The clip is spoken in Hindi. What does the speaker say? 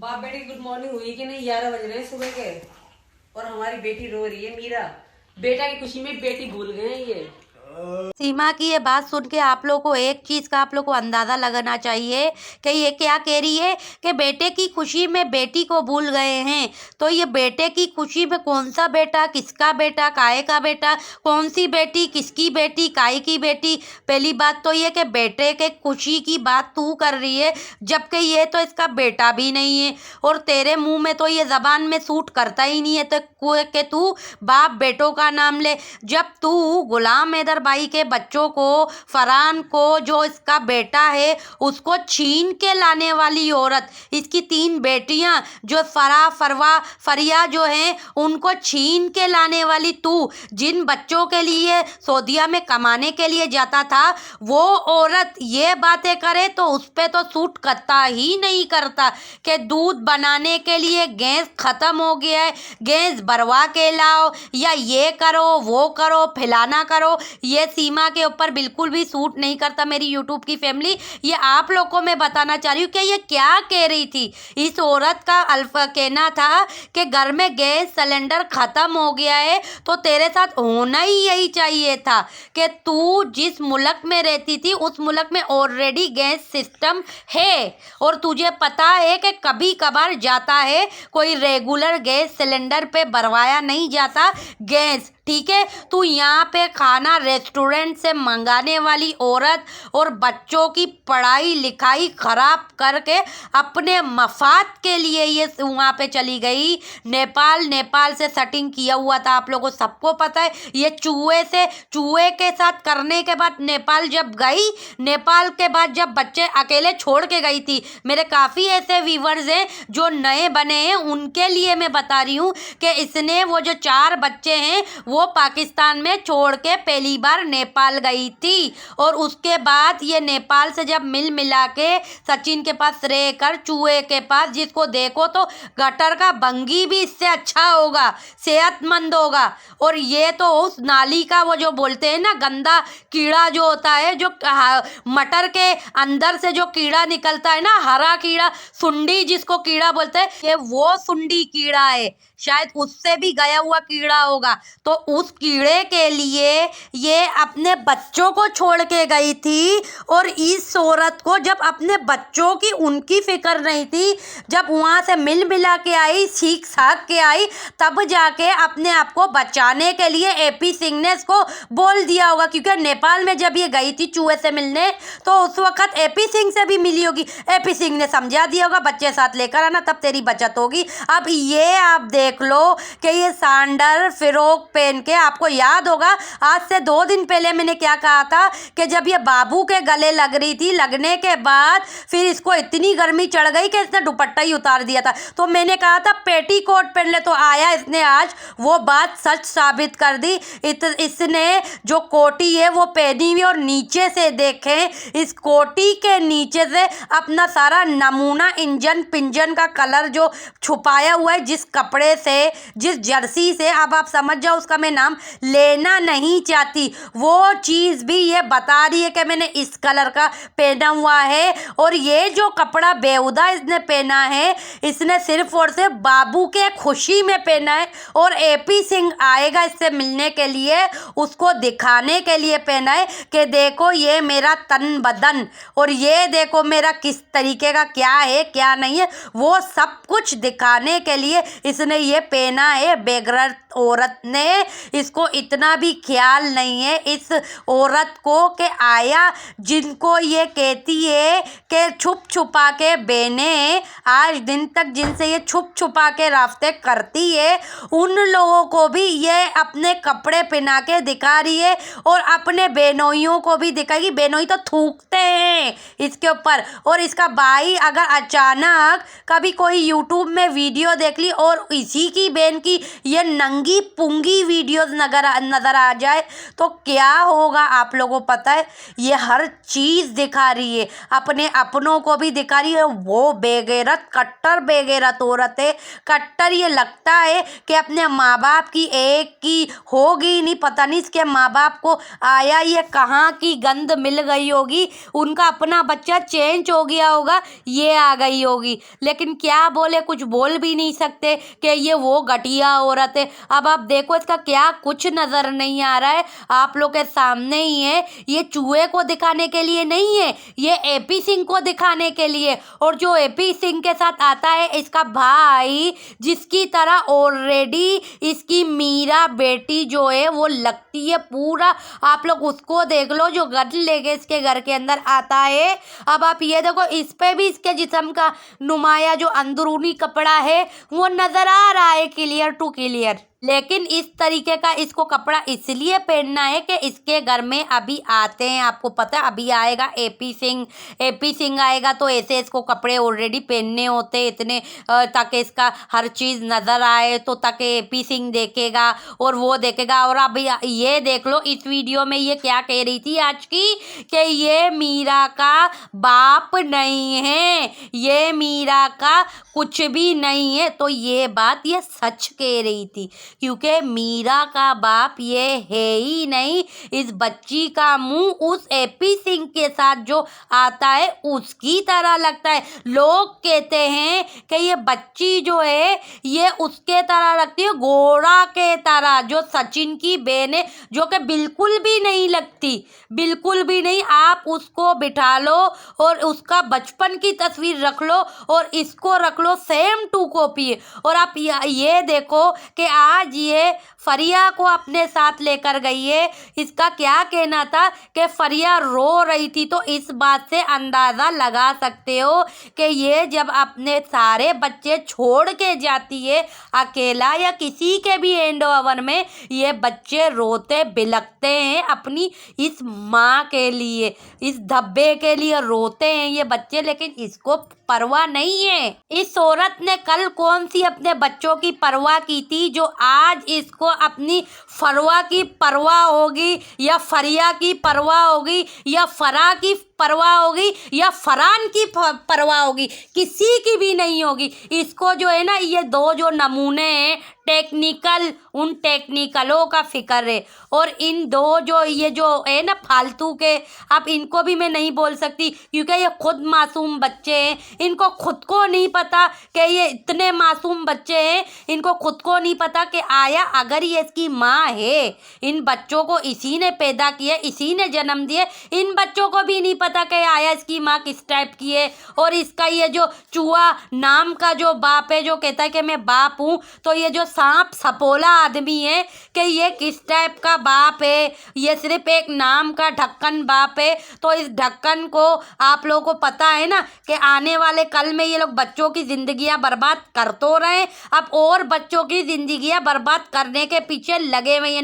बाप बेटी गुड मॉर्निंग हुई कि नहीं? 11 बज रहे हैं सुबह के और हमारी बेटी रो रही है। मीरा बेटा की खुशी में बेटी भूल गए हैं ये। सीमा की ये बात सुन के आप लोग को एक चीज़ का आप लोग को अंदाज़ा लगाना चाहिए कि ये क्या कह रही है कि बेटे की खुशी में बेटी को भूल गए हैं। तो ये बेटे की खुशी में कौन सा बेटा, किसका बेटा, काहे का बेटा, कौन सी बेटी, किसकी बेटी, काहे की बेटी। पहली बात तो ये कि बेटे के खुशी की बात तू कर रही है, जबकि ये तो इसका बेटा भी नहीं है और तेरे मुंह में तो ये ज़बान में सूट करता ही नहीं है तो कि तू बाप बेटों का नाम ले। जब तू गुलाम हैदर भाई के बच्चों को, फरहान को, जो इसका बेटा है उसको छीन के लाने वाली औरत, इसकी 3 बेटियां जो फरिया जो हैं उनको छीन के लाने वाली तू, जिन बच्चों के लिए सऊदीया में कमाने के लिए जाता था, वो औरत ये बातें करे तो उस पर तो सूट करता ही नहीं करता कि दूध बनाने के लिए गैस ख़त्म हो गया है, गैस भरवा के लाओ, या ये करो वो करो फलाना करो। ये सीमा के ऊपर बिल्कुल भी सूट नहीं करता। मेरी यूट्यूब की फैमिली, ये आप लोग को मैं बताना चाह रही हूँ कि ये क्या कह रही थी। इस औरत का अल्फा कहना था कि घर में गैस सिलेंडर ख़त्म हो गया है तो तेरे साथ होना ही यही चाहिए था कि तू जिस मुल्क में रहती थी उस मुल्क में ऑलरेडी गैस सिस्टम है और तुझे पता है कि कभी कभार जाता है, कोई रेगुलर गैस सिलेंडर पे भरवाया नहीं जाता गैस। ठीक है, तू यहाँ पे खाना रेस्टोरेंट से मंगाने वाली औरत और बच्चों की पढ़ाई लिखाई खराब करके अपने मफाद के लिए ये वहाँ पे चली गई नेपाल से सेटिंग किया हुआ था। आप लोगों को सबको पता है। ये चूहे के साथ करने के बाद नेपाल जब गई, नेपाल के बाद जब बच्चे अकेले छोड़ के गई थी, मेरे काफ़ी ऐसे व्यूवर्स हैं जो नए बने हैं, उनके लिए मैं बता रही हूँ कि इसने वो जो 4 बच्चे हैं वो पाकिस्तान में छोड़ के पहली बार नेपाल गई थी और उसके बाद ये नेपाल से जब मिला के सचिन के पास रहकर चूहे के पास, जिसको देखो तो गटर का भंगी भी इससे अच्छा होगा, सेहतमंद होगा। और ये तो उस नाली का वो जो बोलते हैं ना गंदा कीड़ा जो होता है, जो मटर के अंदर से जो कीड़ा निकलता है ना, हरा कीड़ा, सुंडी जिसको कीड़ा बोलते हैं, ये वो सुंडी कीड़ा है, शायद उससे भी गया हुआ कीड़ा होगा। तो उस कीड़े के लिए ये अपने बच्चों को छोड़ के गई थी और इस औरत को जब अपने बच्चों की उनकी फिक्र नहीं थी, जब वहाँ से मिला के आई, सीख साख के आई, तब जाके अपने आप को बचाने के लिए एपी सिंह ने इसको बोल दिया होगा। क्योंकि नेपाल में जब ये गई थी चूहे से मिलने तो उस वक्त एपी सिंह से भी मिली होगी, एपी सिंह ने समझा दिया होगा बच्चे साथ लेकर आना, तब तेरी बचत होगी। अब ये आप देख लो कि ये सैंडल फिरोक पहन के, आपको याद होगा आज से 2 दिन पहले मैंने क्या कहा था कि जब ये बाबू के गले लग रही थी, लगने के बाद फिर इसको इतनी गर्मी चढ़ गई कि इसने दुपट्टा ही उतार दिया था। तो मैंने कहा था पेटीकोट पहन ले, तो आया इसने आज वो बात सच साबित कर दी। इसने जो कोटी है वो पहनी हुई और नीचे से देखें, इस कोटी के नीचे से अपना सारा नमूना इंजन पिंजन का कलर जो छुपाया हुआ है जिस कपड़े से, जिस जर्सी से, अब आप समझ जाओ उसका मैं नाम लेना नहीं चाहती, वो चीज़ भी ये बता रही है कि मैंने इस कलर का पहना हुआ है। और ये जो कपड़ा बेहुदा इसने पहना है, इसने सिर्फ और सिर्फ बाबू के खुशी में पहना है और एपी सिंह आएगा इससे मिलने के लिए, उसको दिखाने के लिए पहना है कि देखो ये मेरा तन बदन और ये देखो मेरा किस तरीके का क्या है क्या नहीं है, वो सब कुछ दिखाने के लिए इसने ये पहना है। बेगैरत औरत ने, इसको इतना भी ख्याल नहीं है इस औरत को कि आया जिनको ये कहती है कि छुप छुपा के बहनें आज दिन तक जिनसे ये छुप छुपा के रास्ते करती है, उन लोगों को भी ये अपने कपड़े पहना के दिखा रही है और अपने बहनोइयों को भी दिखाएगी। बहनोई तो थूकते हैं इसके ऊपर। और इसका भाई अगर अचानक कभी कोई यूट्यूब में वीडियो देख ली और इसी की बहन की ये नंगी पुंगी वीडियोस नज़र आ जाए तो क्या होगा आप लोगों को पता है। ये हर चीज़ दिखा रही है, अपने अपनों को भी दिखा रही है। वो बेगैरत, कट्टर बेगैरत औरत है, कट्टर। ये लगता है कि अपने माँ बाप की एक की होगी नहीं, पता नहीं इसके माँ बाप को आया ये कहाँ की गंद मिल गई होगी, उनका अपना बच्चा चेंज हो गया होगा, ये आ गई होगी। लेकिन लेकिन क्या बोले, कुछ बोल भी नहीं सकते कि ये वो घटिया औरत है। अब आप देखो, इसका क्या कुछ नज़र नहीं आ रहा है, आप लोग के सामने ही है। ये चूहे को दिखाने के लिए नहीं है, ये एपी सिंह को दिखाने के लिए। और जो एपी सिंह के साथ आता है इसका भाई, जिसकी तरह ऑलरेडी इसकी मीरा बेटी जो है वो लगती है पूरा। आप लोग उसको देख लो जो गन लेके इसके घर के अंदर आता है। अब आप ये देखो, इस पे भी इसके जिस्म का नुमाया जो अंदरूनी कपड़ा है वो नजर आ रहा है क्लियर टू क्लियर। लेकिन इस तरीके का इसको कपड़ा इसलिए पहनना है कि इसके घर में अभी आते हैं, आपको पता है अभी आएगा एपी सिंह आएगा तो ऐसे इसको कपड़े ऑलरेडी पहनने होते इतने, ताकि इसका हर चीज़ नज़र आए, तो ताकि एपी सिंह देखेगा और वो देखेगा। और अब ये देख लो, इस वीडियो में ये क्या कह रही थी आज की, कि ये मीरा का बाप नहीं है, ये मीरा का कुछ भी नहीं है। तो ये बात ये सच कह रही थी, क्योंकि मीरा का बाप ये है ही नहीं। इस बच्ची का मुंह उस एपी सिंह के साथ जो आता है उसकी तरह लगता है। लोग कहते हैं कि ये बच्ची जो है ये उसके तरह लगती है, घोड़ा के तरह, जो सचिन की बहन है, जो कि बिल्कुल भी नहीं लगती, बिल्कुल भी नहीं। आप उसको बिठा लो और उसका बचपन की तस्वीर रख लो और इसको रख लो, सेम टू कॉपी है। और आप ये देखो कि आज ये फरिया को अपने साथ लेकर गई है। इसका क्या कहना था कि फरिया रो रही थी, तो इस बात से अंदाज़ा लगा सकते हो कि ये जब अपने सारे बच्चे छोड़ के जाती है अकेला या किसी के भी एंड ओवर में, ये बच्चे रोते बिलखते हैं अपनी इस माँ के लिए, इस धब्बे के लिए रोते हैं ये बच्चे। लेकिन इसको परवाह नहीं है। इस औरत ने कल कौन सी अपने बच्चों की परवाह की थी, जो आज इसको अपनी फरवा की परवाह होगी, या फरिया की परवाह होगी, या फरा की परवाह होगी, या फरान की परवाह होगी, किसी की भी नहीं होगी। इसको जो है ना, ये दो जो नमूने हैं टेक्निकल, उन टेक्निकलों का फिक्र है। और इन दो जो ये जो है ना फालतू के, अब इनको भी मैं नहीं बोल सकती क्योंकि ये खुद मासूम बच्चे हैं। इनको खुद को नहीं पता कि ये इतने मासूम बच्चे हैं, इनको खुद को नहीं पता कि आया अगर ये इसकी माँ है, इन बच्चों को इसी ने पैदा किया, इसी ने जन्म दिए, इन बच्चों को भी नहीं पता कि आया इसकी माँ किस टाइप की है। और इसका ये जो चूहा नाम का जो बाप है, जो कहता है कि मैं बाप हूँ, तो ये जो सांप सपोला आदमी है कि ये किस टाइप का बाप है। ये सिर्फ एक नाम का ढक्कन बाप है। तो इस ढक्कन को आप लोगों को पता है ना कि आने वाले कल में ये लोग बच्चों की जिंदगियां बर्बाद कर तो रहे हैं, अब और बच्चों की जिंदगियां बर्बाद करने के पीछे लगे हुए हैं।